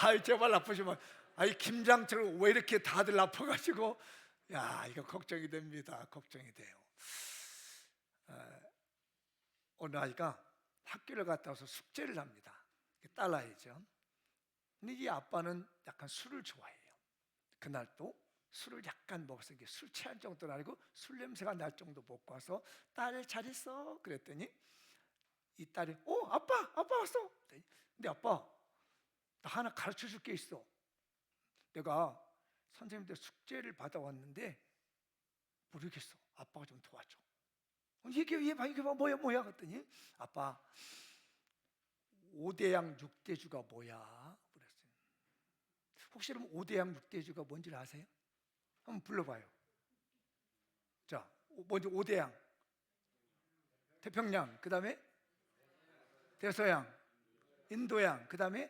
아이 제발 아프시면, 아이 김장철 왜 이렇게 다들 아파가지고, 야 이거 걱정이 됩니다. 걱정이 돼요. 어느 아이가 학교를 갔다 와서 숙제를 합니다. 딸아이죠. 근데 이 아빠는 약간 술을 좋아해요. 그날 또 술을 약간 먹어서 이게 술 취한 정도는 아니고 술 냄새가 날 정도 먹고 와서, 딸 잘 있어? 그랬더니 이 딸이 아빠 왔어. 근데 아빠, 나 하나 가르쳐 줄 게 있어. 내가 선생님들 숙제를 받아왔는데 모르겠어. 아빠가 좀 도와줘. 얘기해봐 뭐야 그랬더니, 아빠 5대양 6대주가 뭐야? 그랬어요. 혹시 그럼 5대양 6대주가 뭔지 아세요? 한번 불러봐요. 자, 먼저 5대양 태평양, 그 다음에 대서양, 인도양, 그 다음에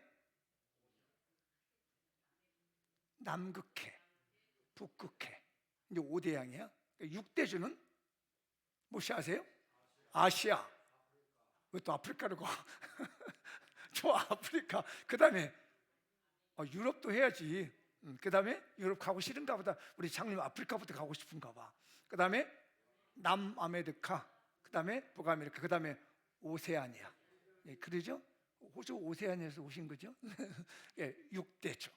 남극해, 북극해. 이제 5대양이야. 6대주는 뭐시 아세요? 아시아. 왜 또 아프리카로 가? 저 아프리카. 그 다음에 유럽도 해야지. 그 다음에 유럽 가고 싫은가 보다. 우리 장님 아프리카부터 가고 싶은가 봐. 그 다음에 남아메리카, 그 다음에 북아메리카, 그 다음에 오세아니아. 예, 그러죠? 호주 오세아니아에서 오신 거죠? 예, 6대죠.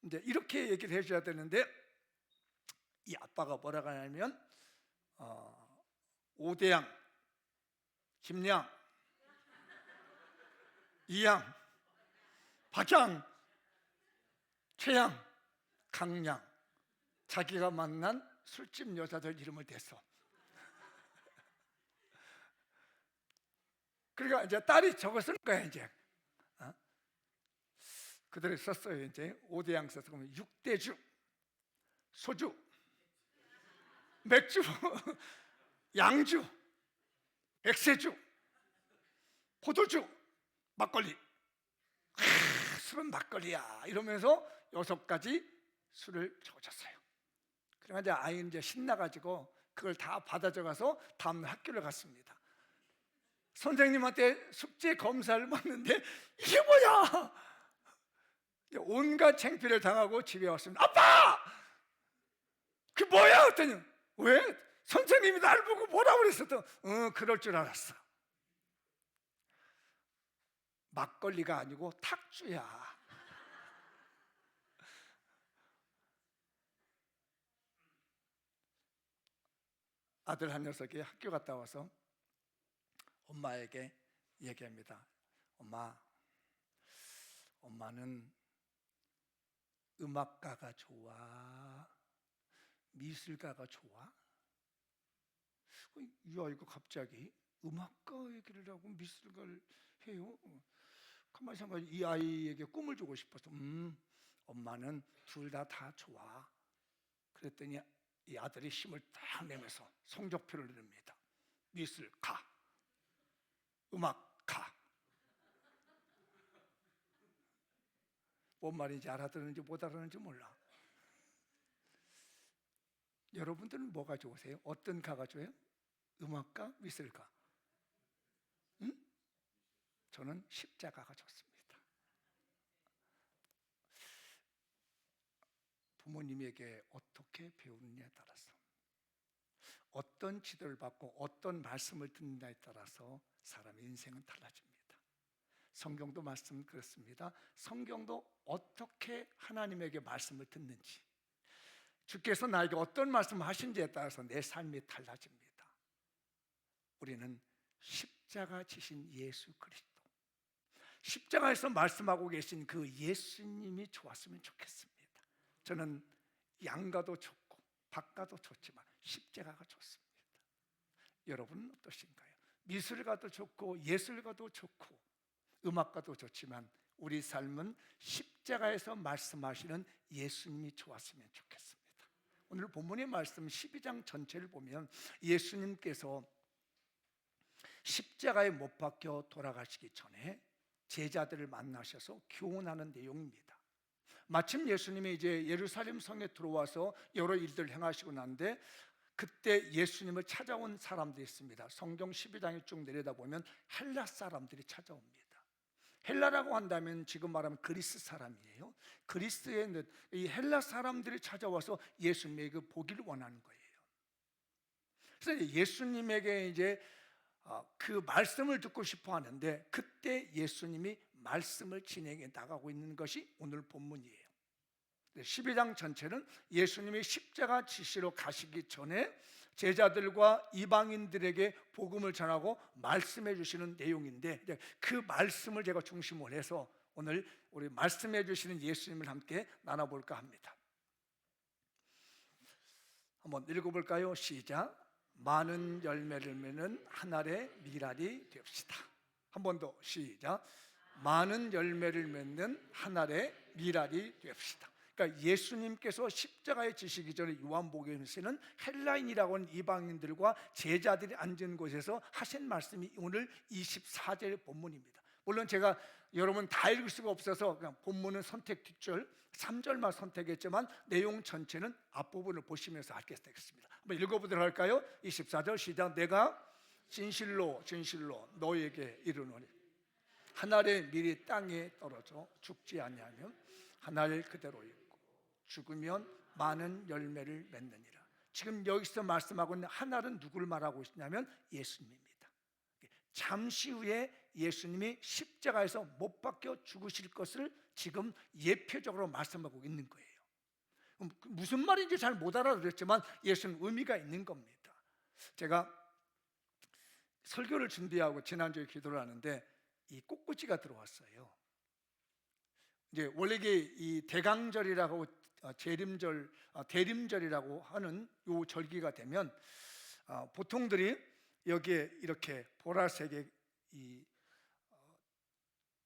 이제 이렇게 얘기를 해줘야 되는데, 이 아빠가 뭐라고 하냐면 5대양 김양, 이양, 박양, 최양, 강양, 자기가 만난 술집 여자들 이름을 댔어. 그러니까 이제 딸이 저거 쓴 거야. 이제 그대로 썼어요. 이제 5대양 써서 그러면 6대주, 소주, 맥주, 양주, 백세주, 포도주, 막걸리. 술은 막걸리야 이러면서 6가지 술을 적어줬어요. 그러니까 이제 아이는 이제 신나가지고 그걸 다 받아 적어서 다음날 학교를 갔습니다. 선생님한테 숙제 검사를 받는데 이게 뭐야? 온갖 창피를 당하고 집에 왔습니다. 아빠! 그게 뭐야? 그랬더니, 왜? 선생님이 날 보고 뭐라고 그랬었던? 그럴 줄 알았어. 막걸리가 아니고 탁주야. 아들 한 녀석이 학교 갔다 와서 엄마에게 얘기합니다. 엄마는 음악가가 좋아? 미술가가 좋아? 이 아이가 갑자기 음악가 얘기를 하고 미술가를 해요. 가만히 생각해, 이 아이에게 꿈을 주고 싶어서 엄마는 둘 다 좋아. 그랬더니 이 아들이 힘을 딱 내면서 성적표를 내립니다. 미술가, 음악가. 뭔 말인지 알아듣는지 못 알아듣는지 몰라. 여러분들은 뭐가 좋으세요? 어떤 가가 좋아요? 음악가, 미술가? 저는 십자가가 좋습니다. 부모님에게 어떻게 배우느냐에 따라서, 어떤 지도를 받고 어떤 말씀을 듣느냐에 따라서 사람의 인생은 달라집니다. 성경도 말씀 그렇습니다. 성경도 어떻게 하나님에게 말씀을 듣는지, 주께서 나에게 어떤 말씀을 하신지에 따라서 내 삶이 달라집니다. 우리는 십자가 지신 예수 그리스도, 십자가에서 말씀하고 계신 그 예수님이 좋았으면 좋겠습니다. 저는 양가도 좋고 박가도 좋지만 십자가가 좋습니다. 여러분은 어떠신가요? 미술가도 좋고 예술가도 좋고 음악가도 좋지만 우리 삶은 십자가에서 말씀하시는 예수님이 좋았으면 좋겠습니다. 오늘 본문의 말씀 12장 전체를 보면 예수님께서 십자가에 못 박혀 돌아가시기 전에 제자들을 만나셔서 교훈하는 내용입니다. 마침 예수님이 이제 예루살렘 성에 들어와서 여러 일들을 행하시고 난데, 그때 예수님을 찾아온 사람들이 있습니다. 성경 12장에 쭉 내려다보면 헬라 사람들이 찾아옵니다. 헬라라고 한다면 지금 말하면 그리스 사람이에요. 그리스의 이 헬라 사람들이 찾아와서 예수님에게 보기를 원하는 거예요. 그래서 예수님에게 이제 그 말씀을 듣고 싶어 하는데, 그때 예수님이 말씀을 진행해 나가고 있는 것이 오늘 본문이에요. 12장 전체는 예수님이 십자가 지시러 가시기 전에 제자들과 이방인들에게 복음을 전하고 말씀해 주시는 내용인데, 그 말씀을 제가 중심으로 해서 오늘 우리 말씀해 주시는 예수님을 함께 나눠볼까 합니다. 한번 읽어볼까요? 시작. 많은 열매를 맺는 한 알의 미랄이 되옵시다. 한 번 더 시작. 많은 열매를 맺는 한 알의 미랄이 되옵시다. 그러니까 예수님께서 십자가에 지시기 전에 요한복음에서는 헬라인이라고 하는 이방인들과 제자들이 앉은 곳에서 하신 말씀이 오늘 24절 본문입니다. 물론 제가 여러분 다 읽을 수가 없어서 그냥 본문은 선택 뒷줄 3절만 선택했지만 내용 전체는 앞부분을 보시면서 알겠습니다. 한번 읽어보도록 할까요? 24절 시작. 내가 진실로 진실로 너에게 이르노니 한 알의 밀이 땅에 떨어져 죽지 아니하면 한 알 그대로 있고 죽으면 많은 열매를 맺느니라. 지금 여기서 말씀하고 있는 한 알은 누구를 말하고 있냐면 예수님입니다. 잠시 후에 예수님이 십자가에서 못 박혀 죽으실 것을 지금 예표적으로 말씀하고 있는 거예요. 무슨 말인지 잘 못 알아들었지만 예수는 의미가 있는 겁니다. 제가 설교를 준비하고 지난주에 기도를 하는데 이 꽃꽂이가 들어왔어요. 이제 원래 이 대강절이라고 대림절이라고 하는 요 절기가 되면 보통들이 여기에 이렇게 보라색의 이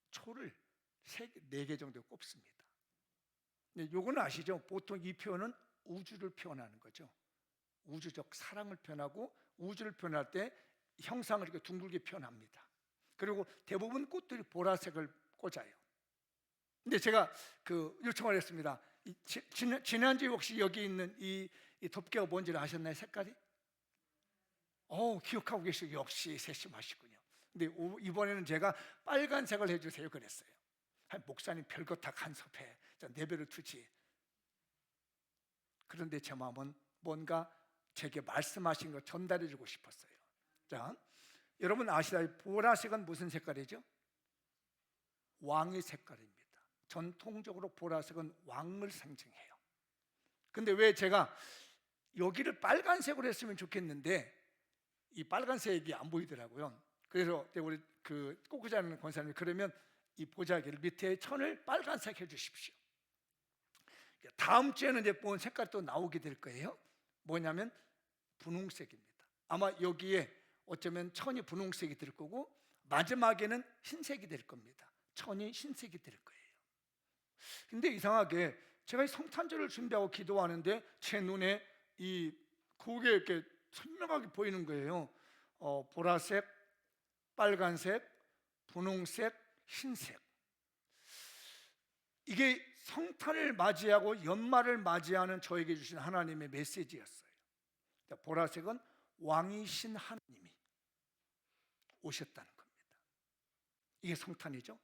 초를 4개 정도 꼽습니다. 요거는 아시죠? 보통 이 표현은 우주를 표현하는 거죠. 우주적 사랑을 표현하고 우주를 표현할 때 형상을 이렇게 둥글게 표현합니다. 그리고 대부분 꽃들이 보라색을 꽂아요. 근데 제가 요청을 했습니다. 지난주에 혹시 여기 있는 이 덮개가 뭔지를 아셨나요? 색깔이? 기억하고 계시고 역시 세심하시군요. 근데 이번에는 제가 빨간색을 해주세요 그랬어요. 목사님 별거 다 간섭해, 내버려 두지. 그런데 제 마음은 뭔가 제게 말씀하신 거 전달해 주고 싶었어요. 자, 여러분 아시다시피 보라색은 무슨 색깔이죠? 왕의 색깔입니다. 전통적으로 보라색은 왕을 상징해요. 근데 왜 제가 여기를 빨간색으로 했으면 좋겠는데 이 빨간색이 안 보이더라고요. 그래서 우리 꽃꽂이 하는 권사님이 그러면 이 보자기를 밑에 천을 빨간색 해주십시오. 다음 주에는 이제 본 색깔 또 나오게 될 거예요. 뭐냐면 분홍색입니다. 아마 여기에 어쩌면 천이 분홍색이 될 거고 마지막에는 흰색이 될 겁니다. 천이 흰색이 될 거예요. 근데 이상하게 제가 이 성탄절을 준비하고 기도하는데 제 눈에 그게 이렇게 선명하게 보이는 거예요. 보라색, 빨간색, 분홍색, 흰색. 이게 성탄을 맞이하고 연말을 맞이하는 저에게 주신 하나님의 메시지였어요. 보라색은 왕이신 하나님이 오셨다는 겁니다. 이게 성탄이죠.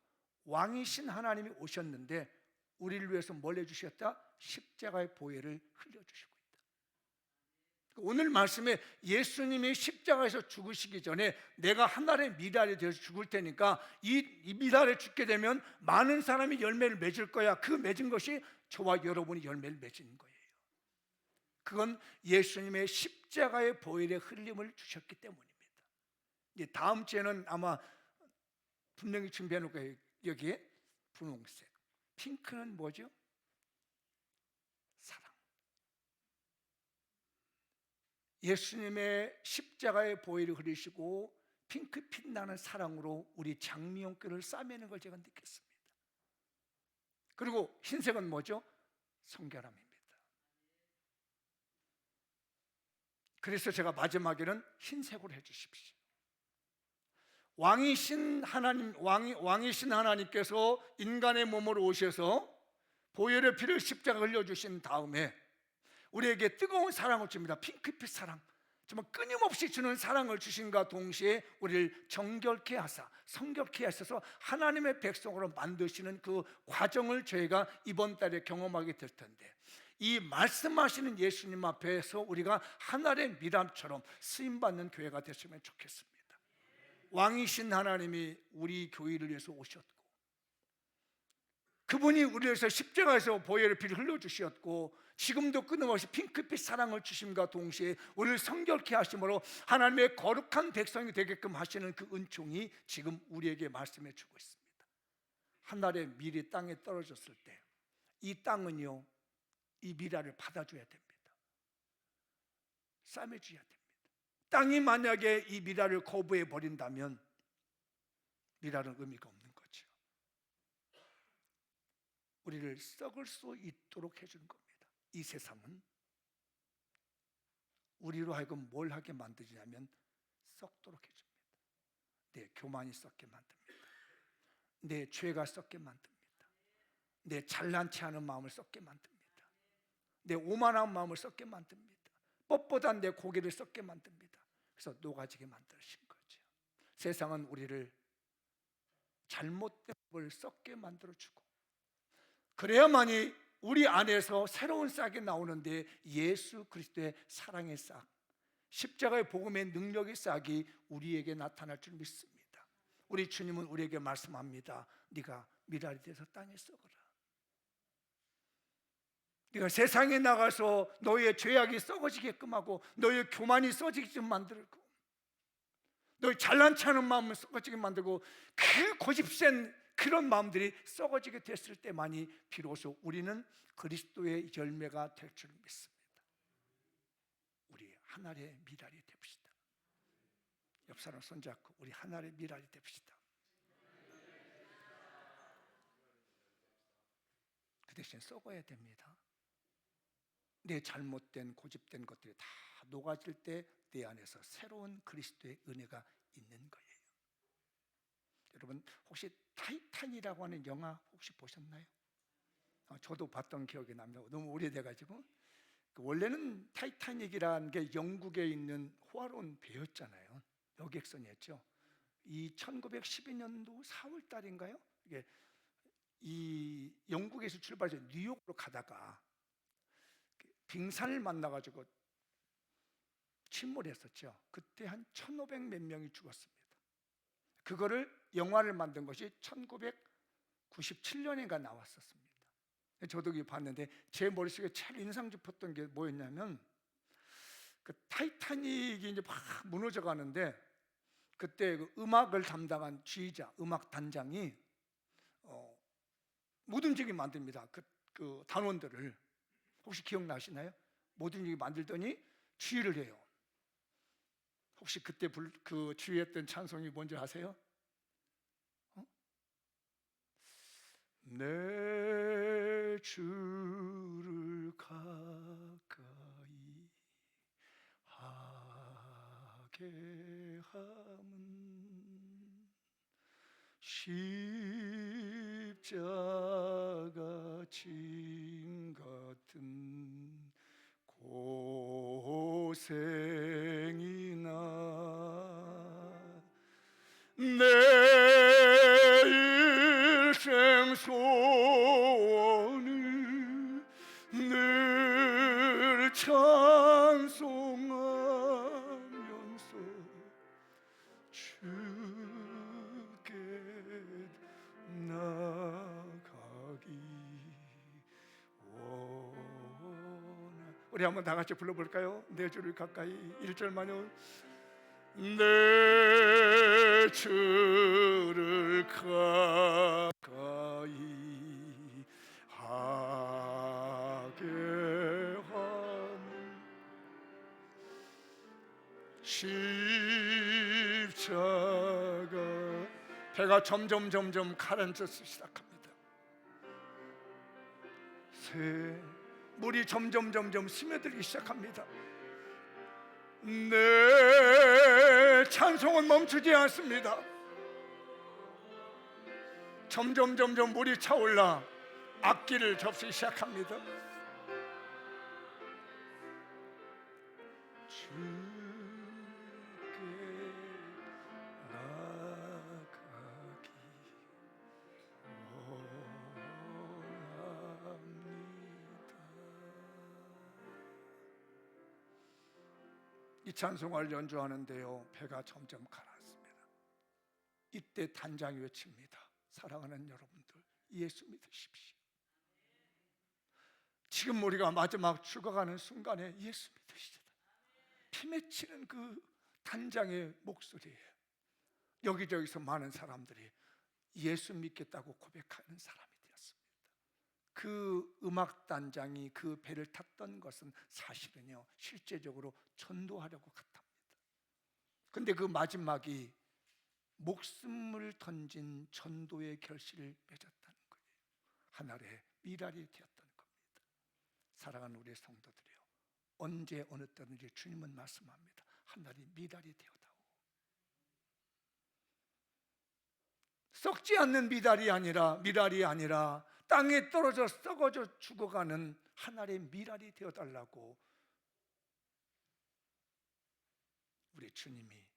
왕이신 하나님이 오셨는데 우리를 위해서 뭘 해주셨다? 십자가의 보혈을 흘려주시고 있다. 오늘 말씀에 예수님이 십자가에서 죽으시기 전에 내가 한 알의 미랄이 되어서 죽을 테니까 이 미랄에 죽게 되면 많은 사람이 열매를 맺을 거야. 그 맺은 것이 저와 여러분이 열매를 맺은 거예요. 그건 예수님의 십자가의 보혈의 흘림을 주셨기 때문입니다. 이제 다음 주에는 아마 분명히 준비해 놓을 거예요. 여기에 분홍색, 핑크는 뭐죠? 사랑. 예수님의 십자가의 보혈을 흐리시고 핑크빛 나는 사랑으로 우리 장미용교를 싸매는 걸 제가 느꼈습니다. 그리고 흰색은 뭐죠? 성결함입니다. 그래서 제가 마지막에는 흰색으로 해주십시오. 왕이신 하나님께서 인간의 몸으로 오셔서 보혈의 피를 십자가 흘려주신 다음에 우리에게 뜨거운 사랑을 줍니다. 핑크빛 사랑. 정말 끊임없이 주는 사랑을 주신과 동시에 우리를 정결케 하사 성결케 하셔서 하나님의 백성으로 만드시는 그 과정을 저희가 이번 달에 경험하게 될 텐데, 이 말씀하시는 예수님 앞에서 우리가 하늘의 미람처럼 쓰임받는 교회가 됐으면 좋겠습니다. 왕이신 하나님이 우리 교회를 위해서 오셨고, 그분이 우리를 위해서 십자가에서 보혈의 피를 흘려주셨고, 지금도 끊임없이 핑크빛 사랑을 주심과 동시에 우리를 성결케 하심으로 하나님의 거룩한 백성이 되게끔 하시는 그 은총이 지금 우리에게 말씀해 주고 있습니다. 하늘의 밀이 땅에 떨어졌을 때 이 땅은요, 이 미라를 받아줘야 됩니다. 싸매줘야 됩니다. 땅이 만약에 이 미라를 거부해 버린다면 미라는 의미가 없는 거죠. 우리를 썩을 수 있도록 해주는 겁니다. 이 세상은 우리로 하여금 뭘 하게 만드냐면 썩도록 해줍니다. 내 교만이 썩게 만듭니다. 내 죄가 썩게 만듭니다. 내 잘난 체하는 마음을 썩게 만듭니다. 내 오만한 마음을 썩게 만듭니다. 뻣뻣한 내 고개를 썩게 만듭니다. 그래서 녹아지게 만드신 거죠. 세상은 우리를 잘못된 걸 썩게 만들어주고, 그래야만이 우리 안에서 새로운 싹이 나오는데, 예수 그리스도의 사랑의 싹, 십자가의 복음의 능력의 싹이 우리에게 나타날 줄 믿습니다. 우리 주님은 우리에게 말씀합니다. 네가 미랄이 돼서 땅에 썩어라. 네가 세상에 나가서 너의 죄악이 썩어지게끔 하고, 너의 교만이 썩어지게끔 만들고, 너의 잘난 체하는 마음을 썩어지게 만들고, 그 고집센 그런 마음들이 썩어지게 됐을 때만이 비로소 우리는 그리스도의 열매가 될 줄 믿습니다. 우리 하늘의 미랄이 됩시다. 옆 사람 손잡고 우리 하늘의 미랄이 됩시다. 그 대신 썩어야 됩니다. 내 잘못된 고집된 것들이 다 녹아질 때 내 안에서 새로운 그리스도의 은혜가 있는 거예요. 여러분 혹시 타이탄이라고 하는 영화 혹시 보셨나요? 저도 봤던 기억이 납니다. 너무 오래돼가지고. 원래는 타이타닉이라는 게 영국에 있는 호화로운 배였잖아요. 여객선이었죠. 이 1912년도 4월 달인가요? 이게 이 영국에서 출발해서 뉴욕으로 가다가 빙산을 만나가지고 침몰했었죠. 그때 한 1,500 몇 명이 죽었습니다. 그거를 영화를 만든 것이 1997년인가 나왔었습니다. 저도 이거 봤는데 제 머릿속에 제일 인상 깊었던 게 뭐였냐면, 그 타이타닉이 이제 막 무너져 가는데, 그때 그 음악을 담당한 지휘자, 음악 단장이 못 움직이게 만듭니다. 그 단원들을. 혹시 기억나시나요? 못 움직이게 만들더니 지휘를 해요. 혹시 그때 그 지휘했던 찬송이 뭔지 아세요? 내 주를 가까이 하게 함은 십자가 짐 같은 고생이나 내 일생 소원을 늘 찬송하면서 주께 나가기 원하. 우리 한번 다 같이 불러볼까요? 내 주를 가까이. 1절만요. 내 주를 가까이 하게 하는 십자가. 배가 점점 가라앉기 시작합니다. 물이 점점 스며들기 시작합니다. 내 찬송은 멈추지 않습니다. 점점 물이 차올라 악기를 접기 시작합니다. 주 찬송가를 연주하는데요, 배가 점점 가라앉습니다. 이때 단장이 외칩니다. 사랑하는 여러분들, 예수 믿으십시오. 지금 우리가 마지막 죽어가는 순간에 예수 믿으시다. 피 맺히는 그 단장의 목소리예요. 여기저기서 많은 사람들이 예수 믿겠다고 고백하는 사람이 되었습니다. 그 음악 단장이 그 배를 탔던 것은 사실은요, 실제적으로 전도하려고 갔답니다. 근데 그 마지막이 목숨을 던진 전도의 결실을 맺었다는 거예요. 하늘의 미랄이 되었다는 겁니다. 사랑하는 우리 성도들이요, 언제 어느 때든지 주님은 말씀합니다. 하늘이 미랄이 되어다오. 썩지 않는 미랄이 아니라 땅에 떨어져 썩어져 죽어가는 하늘의 미랄이 되어달라고 우리 주님이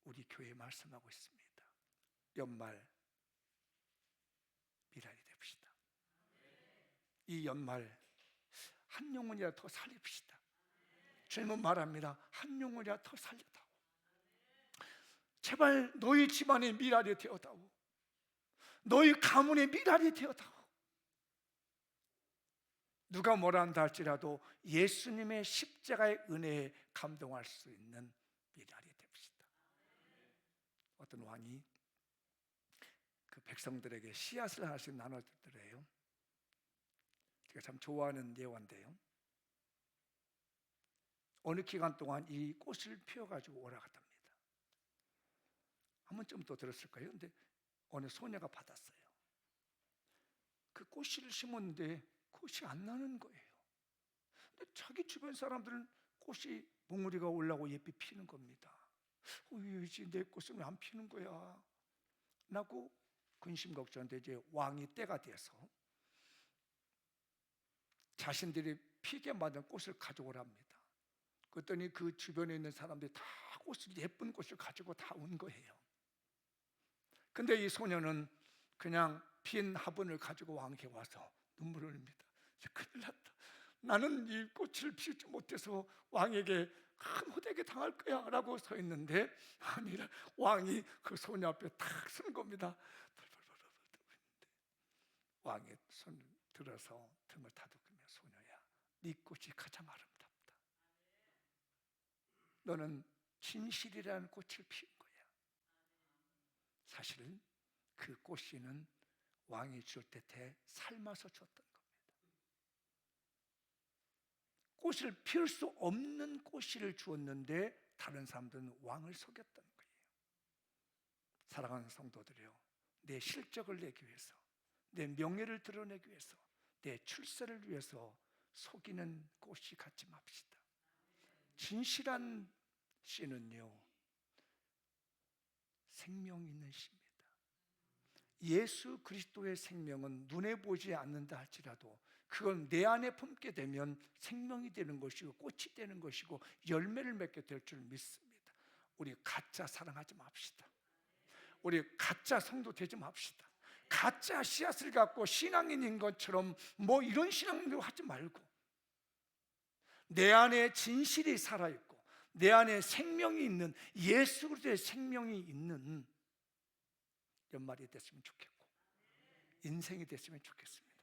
우리 교회에 말씀하고 있습니다. 연말 미랄이 됩시다. 이 연말 한 영혼이라 더 살립시다. 주님은 말합니다. 한 영혼이라 더 살려다오. 제발 너희 집안의 미랄이 되어다오. 너희 가문의 미랄이 되어다오. 누가 뭐라 한다 할지라도 예수님의 십자가의 은혜에 감동할 수 있는 미랄이 됩시다. 어떤 왕이 그 백성들에게 씨앗을 하나씩 나눠주더래요. 제가 참 좋아하는 예화인데요, 어느 기간 동안 이 꽃을 피워가지고 오라갔답니다. 한 번쯤 또 들었을 거예요. 근데 어느 소녀가 받았어요. 그 꽃씨를 심었는데 꽃이 안 나는 거예요. 근데 자기 주변 사람들은 꽃이 몽우리가 올라오고 예삐 피는 겁니다. 왜지 내 꽃은 왜 안 피는 거야? 라고 근심 걱정인데 이제 왕이 때가 돼서 자신들이 피게 만든 꽃을 가져오랍니다. 그랬더니 그 주변에 있는 사람들이 다 꽃을, 예쁜 꽃을 가지고 다 온 거예요. 근데 이 소녀는 그냥 빈 화분을 가지고 왕에게 와서 눈물을 흘립니다. 큰일 났다. 나는 이 꽃을 피우지 못해서 왕에게 큰 호되게 당할 거야 라고 서 있는데, 아니라 왕이 그 소녀 앞에 탁 선 겁니다. 왕의 손을 들어서 등을 다독이며, 소녀야, 네 꽃이 가장 아름답다. 너는 진실이라는 꽃을 피운 거야. 사실은 그 꽃씨는 왕이 줄 때 삶아서 줬던 겁니다. 꽃을 피울 수 없는 꽃씨를 주었는데 다른 사람들은 왕을 속였던 거예요. 사랑하는 성도들이요, 내 실적을 내기 위해서, 내 명예를 드러내기 위해서, 내 출세를 위해서 속이는 꽃이 갖지 맙시다. 진실한 씨는요, 생명 있는 씨입니다. 예수 그리스도의 생명은 눈에 보이지 않는다 할지라도 그건 내 안에 품게 되면 생명이 되는 것이고 꽃이 되는 것이고 열매를 맺게 될 줄 믿습니다. 우리 가짜 사랑하지 맙시다. 우리 가짜 성도 되지 맙시다. 가짜 씨앗을 갖고 신앙인인 것처럼 뭐 이런 신앙도 하지 말고, 내 안에 진실이 살아있고 내 안에 생명이 있는, 예수 그리스도의 생명이 있는 연말이 됐으면 좋겠고 인생이 됐으면 좋겠습니다.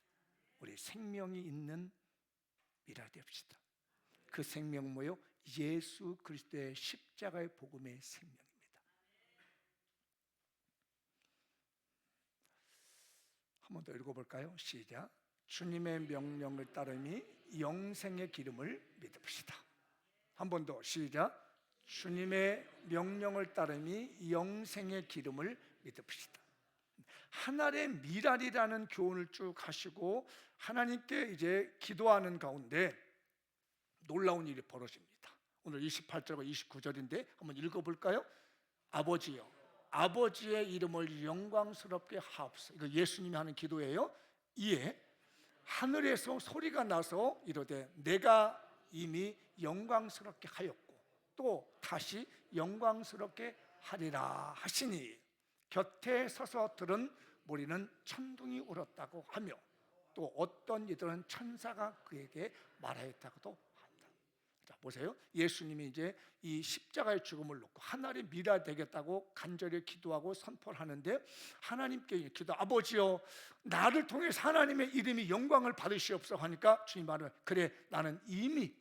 우리 생명이 있는 미랄이 됩시다. 그 생명 뭐요? 예수 그리스도의 십자가의 복음의 생명입니다. 한 번 더 읽어볼까요? 시작. 주님의 명령을 따르니 영생의 기름을 믿읍시다. 한 번 더 시작. 주님의 명령을 따르니 영생의 기름을 믿읍시다. 하늘의 미랄이라는 교훈을 쭉 하시고 하나님께 이제 기도하는 가운데 놀라운 일이 벌어집니다. 오늘 28절과 29절인데 한번 읽어볼까요? 아버지여, 아버지의 이름을 영광스럽게 하옵소서. 이거 예수님이 하는 기도예요. 이에 하늘에서 소리가 나서 이르되 내가 이미 영광스럽게 하였고 또 다시 영광스럽게 하리라 하시니 곁에 서서 들은 무리는 천둥이 울었다고 하며 또 어떤 이들은 천사가 그에게 말하였다고도 한다. 자, 보세요. 예수님이 이제 이 십자가의 죽음을 놓고 하나님 미라 되겠다고 간절히 기도하고 선포를 하는데, 하나님께 기도, 아버지여 나를 통해서 하나님의 이름이 영광을 받으시옵소서 하니까 주님 말을, 그래 나는 이미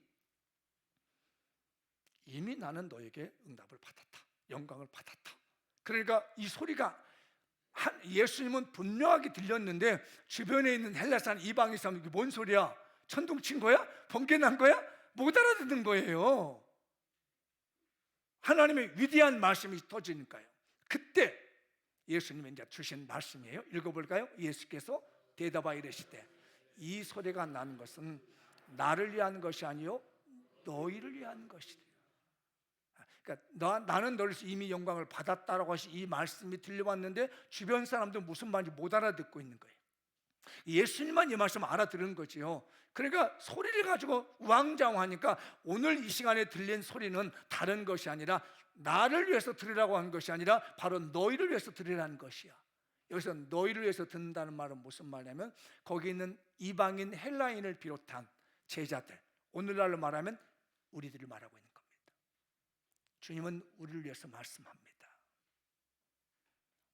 나는 너에게 응답을 받았다, 영광을 받았다. 그러니까 이 소리가 예수님은 분명하게 들렸는데 주변에 있는 헬라 사람, 이방인 사람, 이게 뭔 소리야? 천둥 친 거야? 번개 난 거야? 못 알아듣는 거예요. 하나님의 위대한 말씀이 터지니까요. 그때 예수님이 이제 주신 말씀이에요. 읽어볼까요? 예수께서 대답하여 이르시되 이 소리가 나는 것은 나를 위한 것이 아니요 너희를 위한 것이다. 그러니까 나는 너를 이미 영광을 받았다라고 하시, 이 말씀이 들려왔는데 주변 사람들 무슨 말인지 못 알아듣고 있는 거예요. 예수님만 이 말씀을 알아들은 거지요. 그러니까 소리를 가지고 우왕좌왕하니까 오늘 이 시간에 들린 소리는 다른 것이 아니라 나를 위해서 들으라고 한 것이 아니라 바로 너희를 위해서 들으라는 것이야. 여기서 너희를 위해서 듣는다는 말은 무슨 말이냐면 거기 있는 이방인 헬라인을 비롯한 제자들, 오늘날로 말하면 우리들을 말하고 있는 겁니다. 주님은 우리를 위해서 말씀합니다.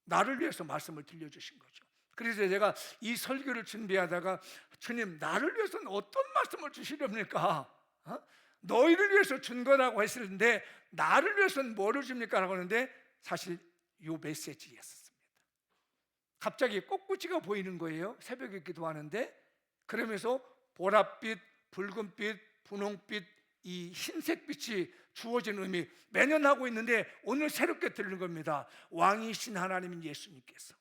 나를 위해서 말씀을 들려주신 거죠. 그래서 제가 이 설교를 준비하다가 주님 나를 위해서는 어떤 말씀을 주시렵니까? 너희를 위해서 준 거라고 했는데 나를 위해서는 뭐를 줍니까? 라고 하는데 사실 이 메시지였습니다. 갑자기 꽃꽂이가 보이는 거예요. 새벽에 기도하는데 그러면서 보랏빛, 붉은빛, 분홍빛, 이 흰색빛이 주어진 의미, 매년 하고 있는데 오늘 새롭게 들리는 겁니다. 왕이신 하나님인 예수님께서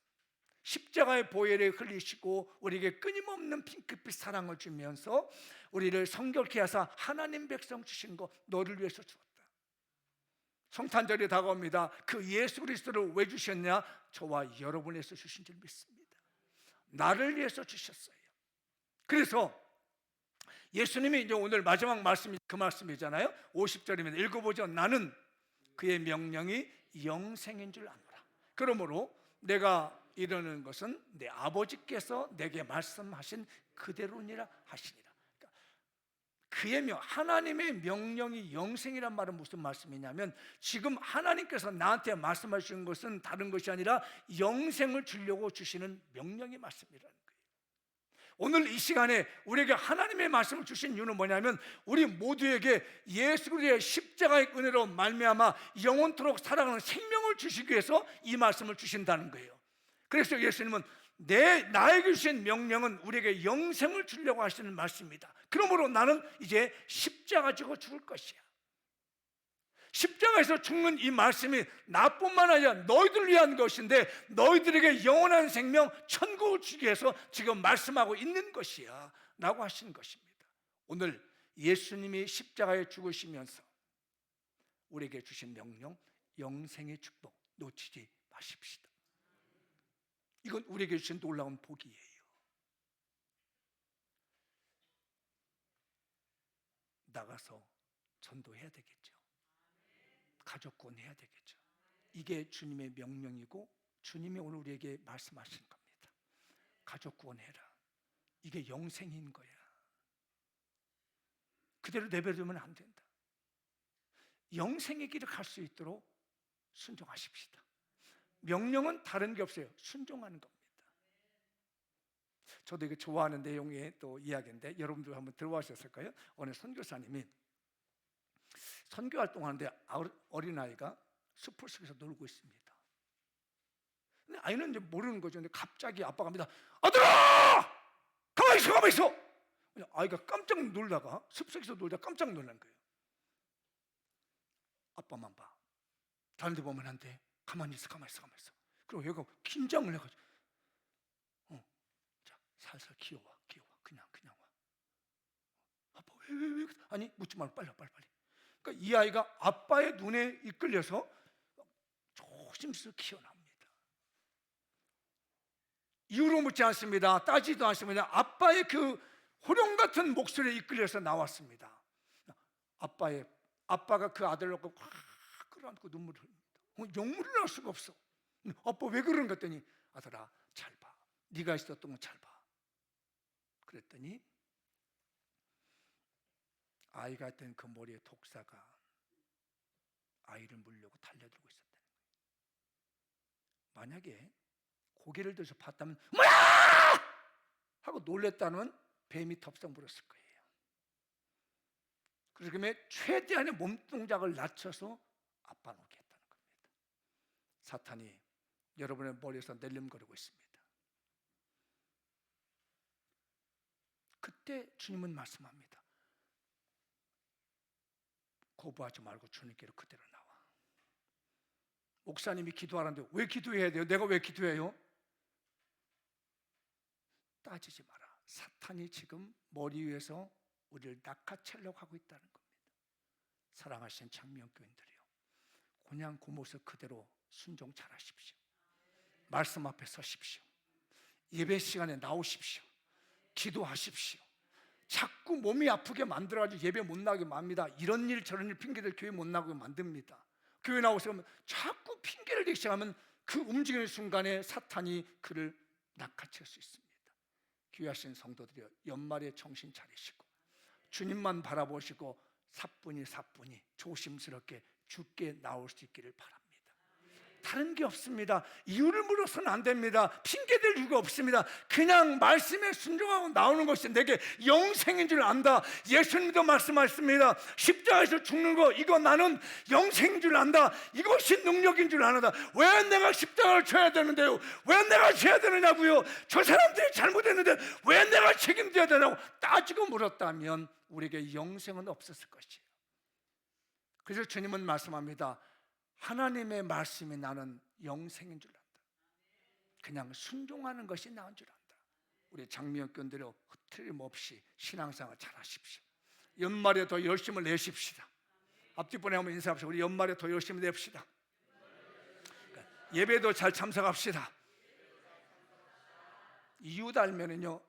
십자가의 보혈을 흘리시고 우리에게 끊임없는 핑크빛 사랑을 주면서 우리를 성결케 하사 하나님 백성 주신 거 너를 위해서 주었다. 성탄절이 다가옵니다. 그 예수 그리스도를 왜 주셨냐? 저와 여러분을 위해서 주신 줄 믿습니다. 나를 위해서 주셨어요. 그래서 예수님이 이제 오늘 마지막 말씀이 그 말씀이잖아요. 50절이면 읽어보죠. 나는 그의 명령이 영생인 줄 아노라. 그러므로 내가 이러는 것은 내 아버지께서 내게 말씀하신 그대로니라 하시니라. 그러니까 그의 하나님의 명령이 영생이란 말은 무슨 말씀이냐면 지금 하나님께서 나한테 말씀하시는 것은 다른 것이 아니라 영생을 주려고 주시는 명령의 말씀이라는 거예요. 오늘 이 시간에 우리에게 하나님의 말씀을 주신 이유는 뭐냐면 우리 모두에게 예수 그리스도의 십자가의 은혜로 말미암아 영원토록 살아가는 생명을 주시기 위해서 이 말씀을 주신다는 거예요. 그래서 예수님은 나에게 주신 명령은 우리에게 영생을 주려고 하시는 말씀입니다. 그러므로 나는 이제 십자가 지고 죽을 것이야. 십자가에서 죽는 이 말씀이 나뿐만 아니라 너희들을 위한 것인데 너희들에게 영원한 생명 천국을 주기 위해서 지금 말씀하고 있는 것이야 라고 하시는 것입니다. 오늘 예수님이 십자가에 죽으시면서 우리에게 주신 명령, 영생의 축복 놓치지 마십시다. 이건 우리에게 주신 놀라운 복이에요. 나가서 전도해야 되겠죠. 가족 구원해야 되겠죠. 이게 주님의 명령이고 주님이 오늘 우리에게 말씀하신 겁니다. 가족 구원해라. 이게 영생인 거야. 그대로 내버려두면 안 된다. 영생의 길을 갈 수 있도록 순종하십시다. 명령은 다른 게 없어요. 순종하는 겁니다. 저도 이거 좋아하는 내용의 또 이야기인데 여러분들 한번 들어보셨을까요? 어느 선교사님이 선교 활동하는데 어린아이가 숲을 속에서 놀고 있습니다. 근데 아이는 이제 모르는 거죠. 근데 갑자기 아빠가 합니다. 아들아! 가만히 있어, 가만히 있어! 아이가 깜짝 놀다가 숲속에서 놀다가 깜짝 놀란 거예요. 아빠만 봐. 다른 데 보면 안 돼. 가만히 있어, 가만히 있어, 가만히 있어. 그리고 얘가 긴장을 해가지고 자, 살살 기어와. 그냥 와. 아빠 왜? 아니 묻지 말고 빨리. 그러니까 이 아이가 아빠의 눈에 이끌려서 조심스럽게 기어납니다. 이유로 묻지 않습니다. 따지도 않습니다. 아빠의 그 호령 같은 목소리에 이끌려서 나왔습니다. 아빠가 그 아들을 놓고 확 끌어안고 눈물을 흘립니다. 영물을 할 수가 없어. 아빠 왜 그러는가 했더니 아들아 잘 봐. 네가 있었던 건 잘 봐. 그랬더니 아이가 된 그 머리에 독사가 아이를 물려고 달려들고 있었다는 거예요. 만약에 고개를 들어서 봤다면 뭐야! 하고 놀랬다면 뱀이 덥석 물었을 거예요. 그러기 최대한의 몸동작을 낮춰서 아빠 놓게 했다는 겁니다. 사탄이 여러분의 머리에서 낼름거리고 있습니다. 그때 주님은 말씀합니다. 거부하지 말고 주님께로 그대로 나와. 목사님이 기도하는데 왜 기도해야 돼요? 내가 왜 기도해요? 따지지 마라. 사탄이 지금 머리 위에서 우리를 낚아채려고 하고 있다는 겁니다. 사랑하시는 장명교인들이요, 그냥 그 모습 그대로 순종 잘하십시오. 말씀 앞에 서십시오. 예배 시간에 나오십시오. 기도하십시오. 자꾸 몸이 아프게 만들어가지고 예배 못 나게 만듭니다. 이런 일 저런 일 핑계들 교회 못 나게 만듭니다. 교회 나오시면 자꾸 핑계를 대기 시작하면 그 움직이는 순간에 사탄이 그를 낚아챌 수 있습니다. 귀하신 성도들이여, 연말에 정신 차리시고 주님만 바라보시고 사뿐히 조심스럽게 주께 나올 수 있기를 바랍니다. 다른 게 없습니다. 이유를 물어서는 안 됩니다. 핑계댈 이유가 없습니다. 그냥 말씀에 순종하고 나오는 것이 내게 영생인 줄 안다. 예수님도 말씀하셨습니다. 십자가에서 죽는 거, 이거 나는 영생인 줄 안다. 이것이 능력인 줄 아는다. 왜 내가 십자가를 져야 되는데요? 왜 내가 져야 되느냐고요? 저 사람들이 잘못했는데 왜 내가 책임져야 되냐고 따지고 물었다면 우리에게 영생은 없었을 것이에요. 그래서 주님은 말씀합니다. 하나님의 말씀이 나는 영생인 줄 안다. 그냥 순종하는 것이 나은 줄 안다. 우리 장미역견들여, 틀림없이 신앙생활 잘하십시오. 연말에 더 열심을 내십시다. 앞뒷번에 한번 인사합시다. 우리 연말에 더 열심히 냅시다. 예배도 잘 참석합시다. 이유 달면은요,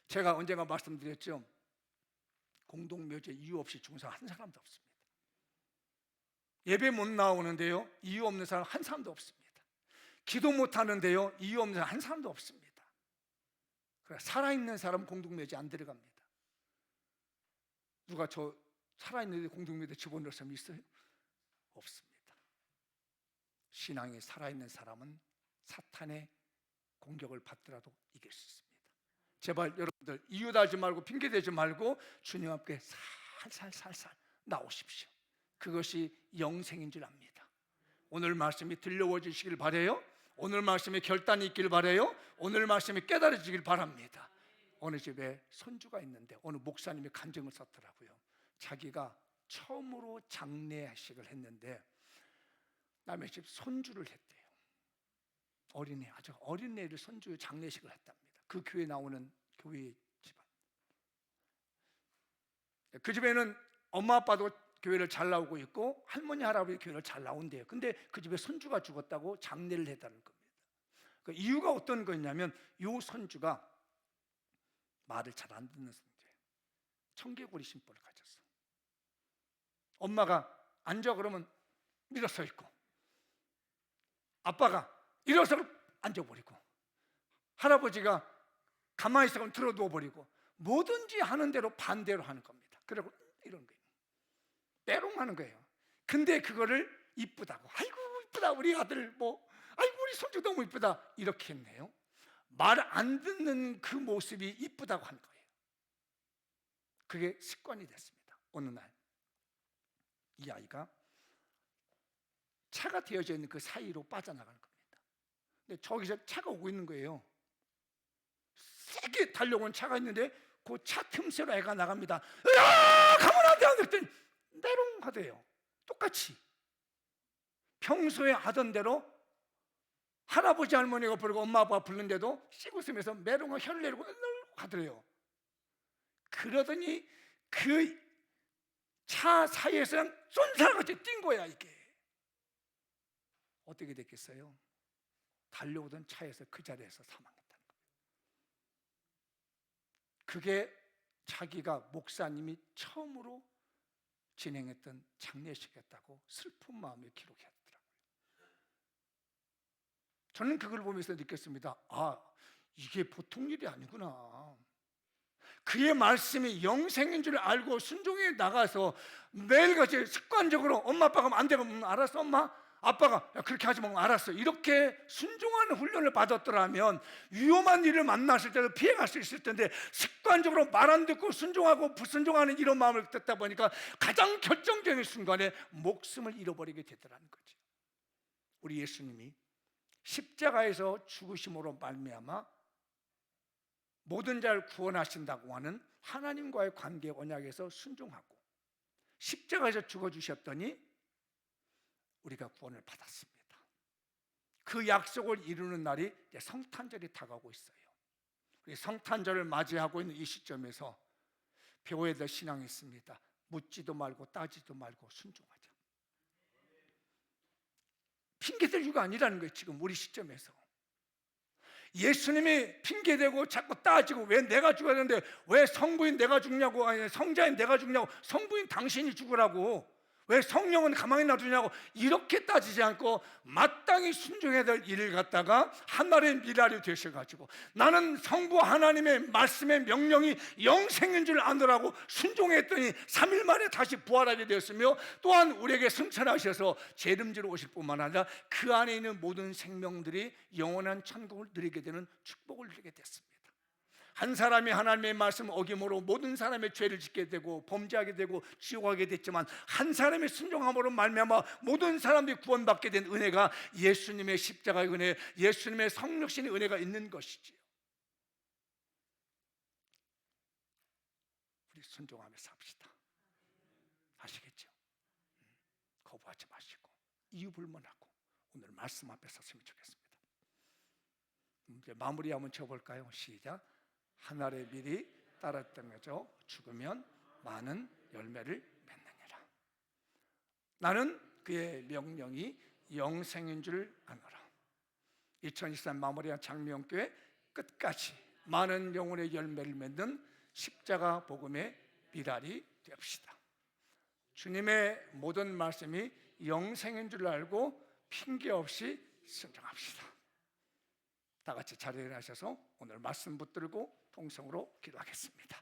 제가 언젠가 말씀드렸죠, 공동묘지에 이유 없이 중사 한 사람도 없습니다. 예배 못 나오는데요, 이유 없는 사람 한 사람도 없습니다. 기도 못 하는데요, 이유 없는 사람 한 사람도 없습니다. 그래, 살아있는 사람 공동묘지 안 들어갑니다. 누가 저 살아있는데 공동묘지에 집어넣을 사람 있어요? 없습니다. 신앙이 살아있는 사람은 사탄의 공격을 받더라도 이길 수 있습니다. 제발 여러분들 이유 달지 말고 핑계 대지 말고 주님 앞에 살살 나오십시오. 그것이 영생인 줄 압니다. 오늘 말씀이 들려오시길 바라요. 오늘 말씀에 결단이 있길 바라요. 오늘 말씀이 깨달아지길 바랍니다. 어느 집에 손주가 있는데 어느 목사님이 간증을 썼더라고요. 자기가 처음으로 장례식을 했는데 남의 집 손주를 했대요. 어린애, 아주 어린애를 손주 장례식을 했답니다. 그 교회 나오는 교회 집안. 그 집에는 엄마 아빠도 교회를 잘 나오고 있고 할머니 할아버지 교회를 잘 나온대요. 근데 그 집에 손주가 죽었다고 장례를 해달라는 겁니다. 그 이유가 어떤 거냐면 이 손주가 말을 잘 안 듣는 손주예요. 청개구리 심보를 가졌어. 엄마가 앉아 그러면 밀어서 있고, 아빠가 일어서 앉아버리고, 할아버지가 가만히 있으면 들어 누워버리고, 뭐든지 하는 대로 반대로 하는 겁니다. 그리고 이런 거예요. 빼롱하는 거예요. 근데 그거를 이쁘다고, 아이고 이쁘다 우리 아들, 아이고 우리 손주 너무 이쁘다 이렇게 했네요. 말 안 듣는 그 모습이 이쁘다고 한 거예요. 그게 습관이 됐습니다. 어느 날 이 아이가 차가 되어져 있는 그 사이로 빠져나가는 겁니다. 근데 저기서 차가 오고 있는 거예요. 세게 달려오는 차가 있는데 그 차 틈새로 애가 나갑니다. 으아! 가면 안 돼! 그랬더니 메롱하대요. 똑같이 평소에 하던 대로 할아버지 할머니가 부르고 엄마 아빠가 부르는데도 씩 웃으면서 메롱을 혀를 내리고 하더래요. 그러더니 그 차 사이에서 쏜살같이 뛴 거야. 이게 어떻게 됐겠어요? 달려오던 차에서 그 자리에서 사망했다는 거예요. 그게 자기가 목사님이 처음으로 진행했던 장례식이었다고 슬픈 마음에 기록했더라고요. 저는 그걸 보면서 느꼈습니다. 아, 이게 보통 일이 아니구나. 그의 말씀이 영생인 줄 알고 순종해 나가서 매일같이 습관적으로 엄마 아빠가 하면 안 되고 알았어 엄마 아빠가 그렇게 하지 마 알았어 이렇게 순종하는 훈련을 받았더라면 위험한 일을 만났을 때도 피해갈 수 있을 텐데 습관적으로 말 안 듣고 순종하고 불순종하는 이런 마음을 듣다 보니까 가장 결정적인 순간에 목숨을 잃어버리게 되더라는 거죠. 우리 예수님이 십자가에서 죽으심으로 말미암아 모든 자를 구원하신다고 하는 하나님과의 관계 언약에서 순종하고 십자가에서 죽어주셨더니 우리가 구원을 받았습니다. 그 약속을 이루는 날이 이제 성탄절이 다가오고 있어요. 우리 성탄절을 맞이하고 있는 이 시점에서 배워야 될 신앙이 있습니다. 묻지도 말고 따지도 말고 순종하자. 핑계댈 이유가 아니라는 거예요. 지금 우리 시점에서 예수님이 핑계대고 자꾸 따지고 왜 내가 죽어야 되는데 왜 성부인 내가 죽냐고, 아니 성자인 내가 죽냐고, 성부인 당신이 죽으라고, 왜 성령은 가만히 놔두냐고 이렇게 따지지 않고 마땅히 순종해야 될 일을 갖다가 하나의 미랄이 되셔가지고 나는 성부 하나님의 말씀의 명령이 영생인 줄 아느라고 순종했더니 3일 만에 다시 부활하게 되었으며 또한 우리에게 승천하셔서 재림지로 오실 뿐만 아니라 그 안에 있는 모든 생명들이 영원한 천국을 누리게 되는 축복을 누리게 됐습니다. 한 사람이 하나님의 말씀을 어김으로 모든 사람의 죄를 짓게 되고 범죄하게 되고 지옥하게 됐지만 한 사람의 순종함으로 말미암아 모든 사람들이 구원받게 된 은혜가 예수님의 십자가의 은혜, 예수님의 성육신의 은혜가 있는 것이지요. 우리 순종하며 삽시다. 아시겠죠? 거부하지 마시고 이유 불문하고 오늘 말씀 앞에 섰으면 좋겠습니다. 이제 마무리 한번 쳐볼까요? 시작. 하늘의 밀이 따랐던 죽으면 많은 열매를 맺느니라. 나는 그의 명령이 영생인 줄 아노라. 2023 마무리한 장미영교회 끝까지 많은 영혼의 열매를 맺는 십자가 복음의 미랄이 되옵시다. 주님의 모든 말씀이 영생인 줄 알고 핑계 없이 순종합시다. 다 같이 자리에 일어나셔서 오늘 말씀 붙들고 통성으로 기도하겠습니다.